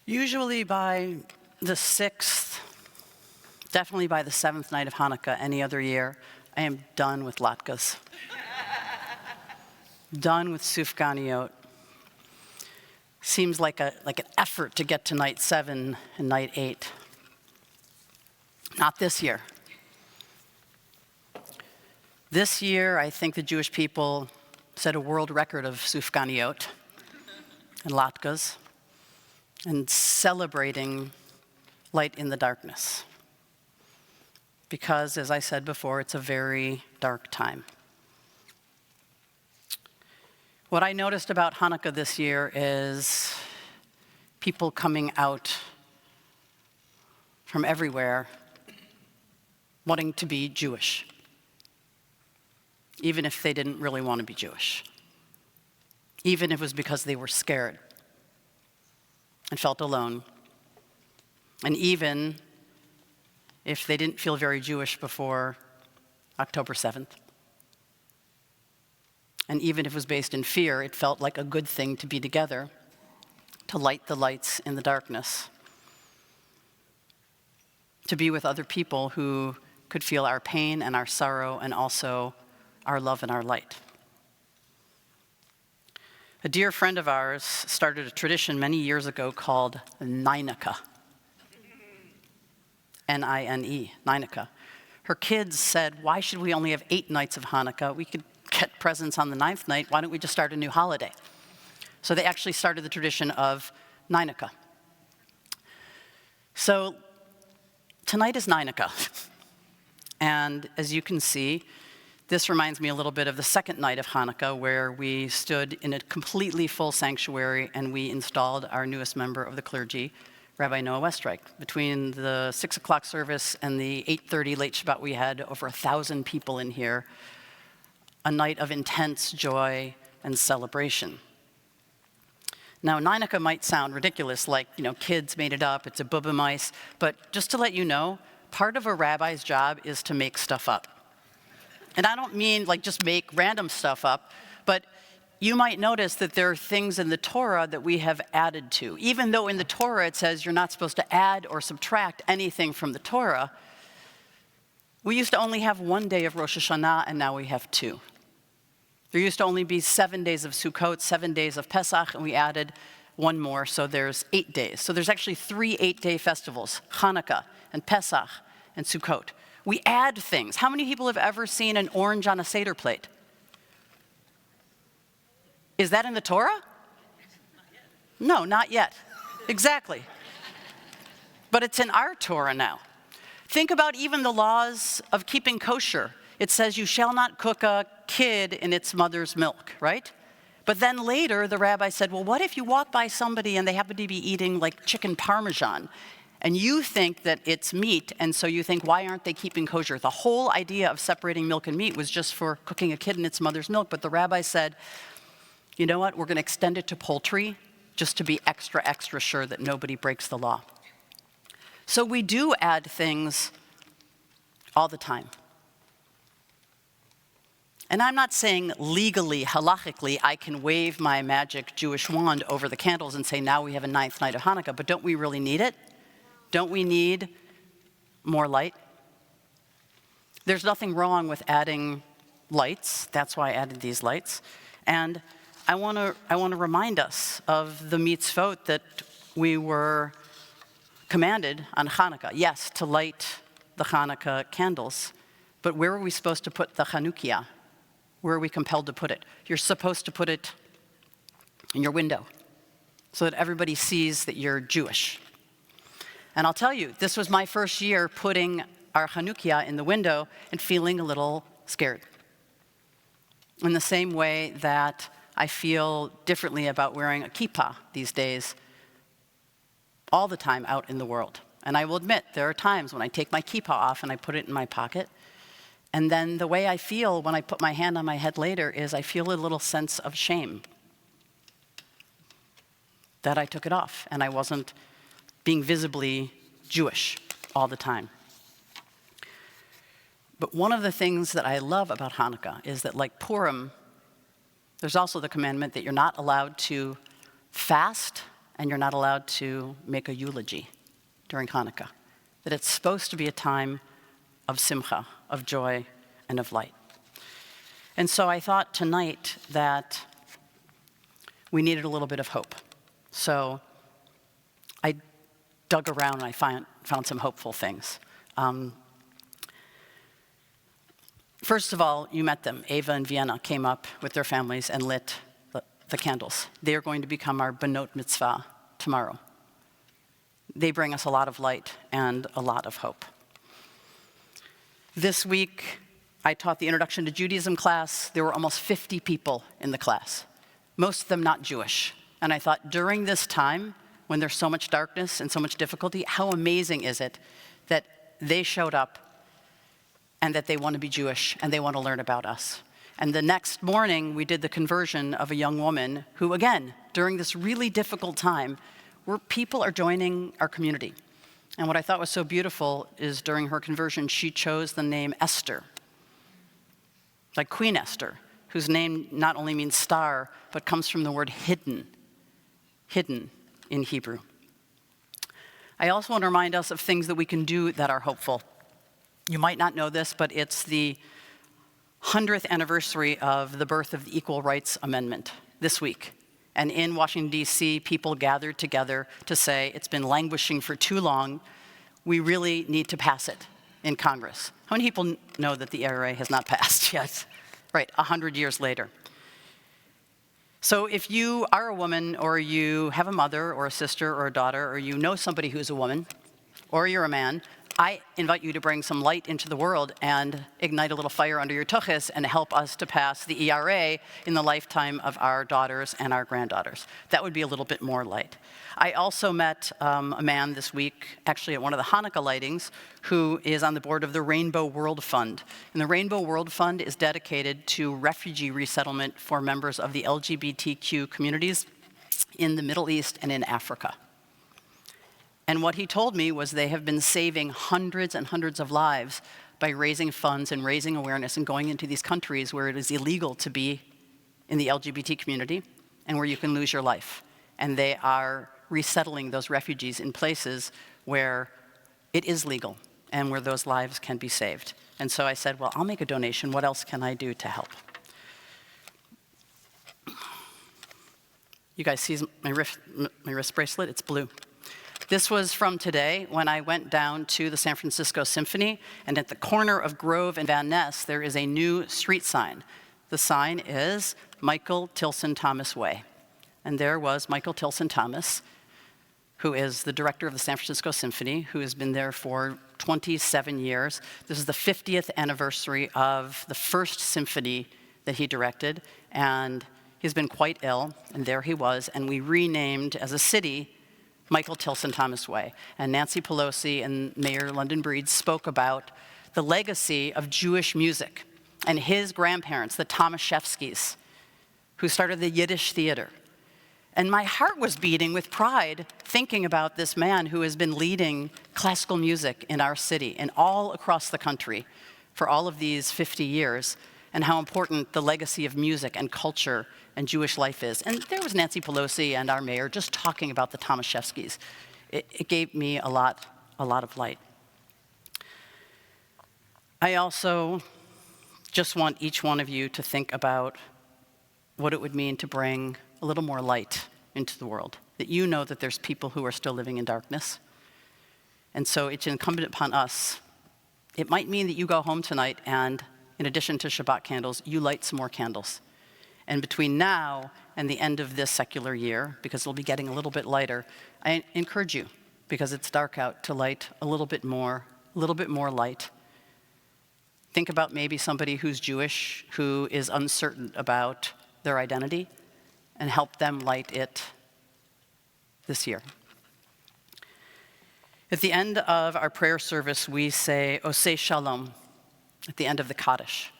Usually by the 6th, definitely by the 7th night of Hanukkah any other year, I am done with latkes. Done with sufganiyot. Seems like an effort to get to night 7 and night 8. Not this year. This year, I think the Jewish people set a world record of sufganiyot and latkes and celebrating light in the darkness. Because, as I said before, it's a very dark time. What I noticed about Hanukkah this year is people coming out from everywhere wanting to be Jewish, even if they didn't really want to be Jewish, even if it was because they were scared and felt alone, and even if they didn't feel very Jewish before October 7th. And even if it was based in fear, it felt like a good thing to be together, to light the lights in the darkness, to be with other people who could feel our pain and our sorrow and also our love and our light. A dear friend of ours started a tradition many years ago called Nineke. N-I-N-E, Nineke. Her kids said, why should we only have 8 nights of Hanukkah? We could get presents on the 9th night. Why don't we just start a new holiday? So they actually started the tradition of Nineke. So tonight is Nineke. And as you can see, this reminds me a little bit of the second night of Hanukkah, where we stood in a completely full sanctuary and we installed our newest member of the clergy, Rabbi Noah Westreich. Between the 6 o'clock service and the 8:30 late Shabbat, we had over 1,000 people in here, a night of intense joy and celebration. Now, Nineke might sound ridiculous, like, kids made it up, it's a bubba mice, but just to let you know, part of a rabbi's job is to make stuff up. And I don't mean just make random stuff up, but you might notice that there are things in the Torah that we have added to. Even though in the Torah it says you're not supposed to add or subtract anything from the Torah, we used to only have 1 day of Rosh Hashanah, and now we have 2. There used to only be 7 days of Sukkot, 7 days of Pesach, and we added 1 more, so there's 8 days. So there's actually 3 8-day festivals, Hanukkah and Pesach and Sukkot. We add things. How many people have ever seen an orange on a Seder plate? Is that in the Torah? No, not yet. Exactly. But it's in our Torah now. Think about even the laws of keeping kosher. It says you shall not cook a kid in its mother's milk, right? But then later the rabbi said, well, what if you walk by somebody and they happen to be eating chicken parmesan? And you think that it's meat, and so you think, why aren't they keeping kosher? The whole idea of separating milk and meat was just for cooking a kid in its mother's milk. But the rabbi said, you know what, we're going to extend it to poultry just to be extra, extra sure that nobody breaks the law. So we do add things all the time. And I'm not saying legally, halachically, I can wave my magic Jewish wand over the candles and say, now we have a 9th night of Hanukkah, but don't we really need it? Don't we need more light? There's nothing wrong with adding lights. That's why I added these lights. And I want to remind us of the mitzvot that we were commanded on Hanukkah. Yes, to light the Hanukkah candles, but where are we supposed to put the Chanukiah? Where are we compelled to put it? You're supposed to put it in your window so that everybody sees that you're Jewish. And I'll tell you, this was my first year putting our Chanukiah in the window and feeling a little scared. In the same way that I feel differently about wearing a kippah these days all the time out in the world. And I will admit, there are times when I take my kippah off and I put it in my pocket. And then the way I feel when I put my hand on my head later is I feel a little sense of shame that I took it off and I wasn't being visibly Jewish all the time. But one of the things that I love about Hanukkah is that, like Purim, there's also the commandment that you're not allowed to fast and you're not allowed to make a eulogy during Hanukkah. That it's supposed to be a time of simcha, of joy, and of light. And so I thought tonight that we needed a little bit of hope. So I dug around and I found some hopeful things. First of all, you met them. Ava and Vienna came up with their families and lit the candles. They are going to become our Benot Mitzvah tomorrow. They bring us a lot of light and a lot of hope. This week, I taught the Introduction to Judaism class. There were almost 50 people in the class, most of them not Jewish. And I thought, during this time, when there's so much darkness and so much difficulty, how amazing is it that they showed up and that they want to be Jewish and they want to learn about us. And the next morning, we did the conversion of a young woman who, again, during this really difficult time, where people are joining our community. And what I thought was so beautiful is during her conversion, she chose the name Esther, like Queen Esther, whose name not only means star, but comes from the word hidden in Hebrew. I also want to remind us of things that we can do that are hopeful. You might not know this, but it's the 100th anniversary of the birth of the Equal Rights Amendment this week. And in Washington, D.C., people gathered together to say it's been languishing for too long. We really need to pass it in Congress. How many people know that the IRA has not passed yet? Right, 100 years later. So if you are a woman, or you have a mother or a sister or a daughter, or you know somebody who's a woman, or you're a man, I invite you to bring some light into the world and ignite a little fire under your tuchus and help us to pass the ERA in the lifetime of our daughters and our granddaughters. That would be a little bit more light. I also met a man this week, actually at one of the Hanukkah lightings, who is on the board of the Rainbow World Fund. And the Rainbow World Fund is dedicated to refugee resettlement for members of the LGBTQ communities in the Middle East and in Africa. And what he told me was they have been saving hundreds and hundreds of lives by raising funds and raising awareness and going into these countries where it is illegal to be in the LGBT community and where you can lose your life. And they are resettling those refugees in places where it is legal and where those lives can be saved. And so I said, well, I'll make a donation. What else can I do to help? You guys see my wrist bracelet? It's blue. This was from today when I went down to the San Francisco Symphony, and at the corner of Grove and Van Ness, there is a new street sign. The sign is Michael Tilson Thomas Way. And there was Michael Tilson Thomas, who is the director of the San Francisco Symphony, who has been there for 27 years. This is the 50th anniversary of the first symphony that he directed, and he's been quite ill, and there he was, and we renamed as a city Michael Tilson Thomas Way. And Nancy Pelosi and Mayor London Breed spoke about the legacy of Jewish music and his grandparents, the Tomaszewskis, who started the Yiddish theater. And my heart was beating with pride thinking about this man who has been leading classical music in our city and all across the country for all of these 50 years, and how important the legacy of music and culture and Jewish life is. And there was Nancy Pelosi and our mayor just talking about the Tomaszewskis. It gave me a lot of light. I also just want each one of you to think about what it would mean to bring a little more light into the world, that you know that there's people who are still living in darkness. And so it's incumbent upon us. It might mean that you go home tonight and, in addition to Shabbat candles, you light some more candles. And between now and the end of this secular year, because it'll be getting a little bit lighter, I encourage you, because it's dark out, to light a little bit more light. Think about maybe somebody who's Jewish, who is uncertain about their identity, and help them light it this year. At the end of our prayer service, we say, Oseh Shalom, at the end of the Kaddish.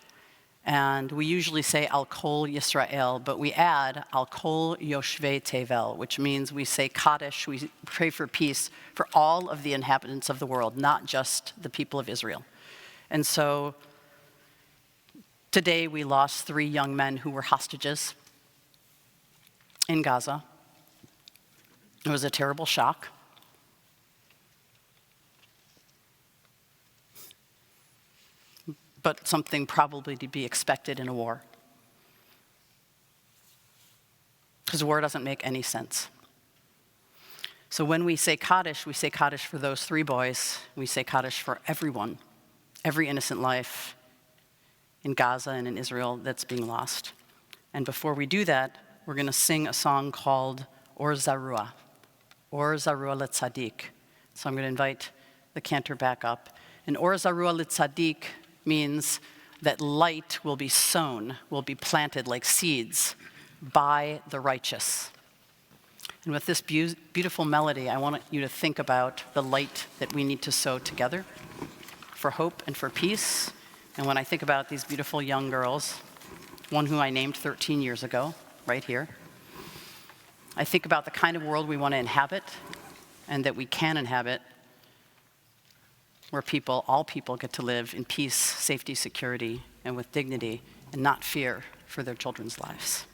And we usually say Al Kol Yisrael, but we add Al Kol Yoshvei Tevel, which means we say Kaddish, we pray for peace for all of the inhabitants of the world, not just the people of Israel. And so today we lost 3 young men who were hostages in Gaza. It was a terrible shock. But something probably to be expected in a war. Because war doesn't make any sense. So when we say Kaddish for those 3 boys. We say Kaddish for everyone, every innocent life in Gaza and in Israel that's being lost. And before we do that, we're going to sing a song called Or Zarua L'Tzadik. So I'm going to invite the cantor back up. And Or Zarua L'Tzadik means that light will be sown, will be planted like seeds by the righteous. And with this beautiful melody, I want you to think about the light that we need to sow together for hope and for peace. And when I think about these beautiful young girls, one who I named 13 years ago, right here, I think about the kind of world we want to inhabit and that we can inhabit, where all people get to live in peace, safety, security, and with dignity, and not fear for their children's lives.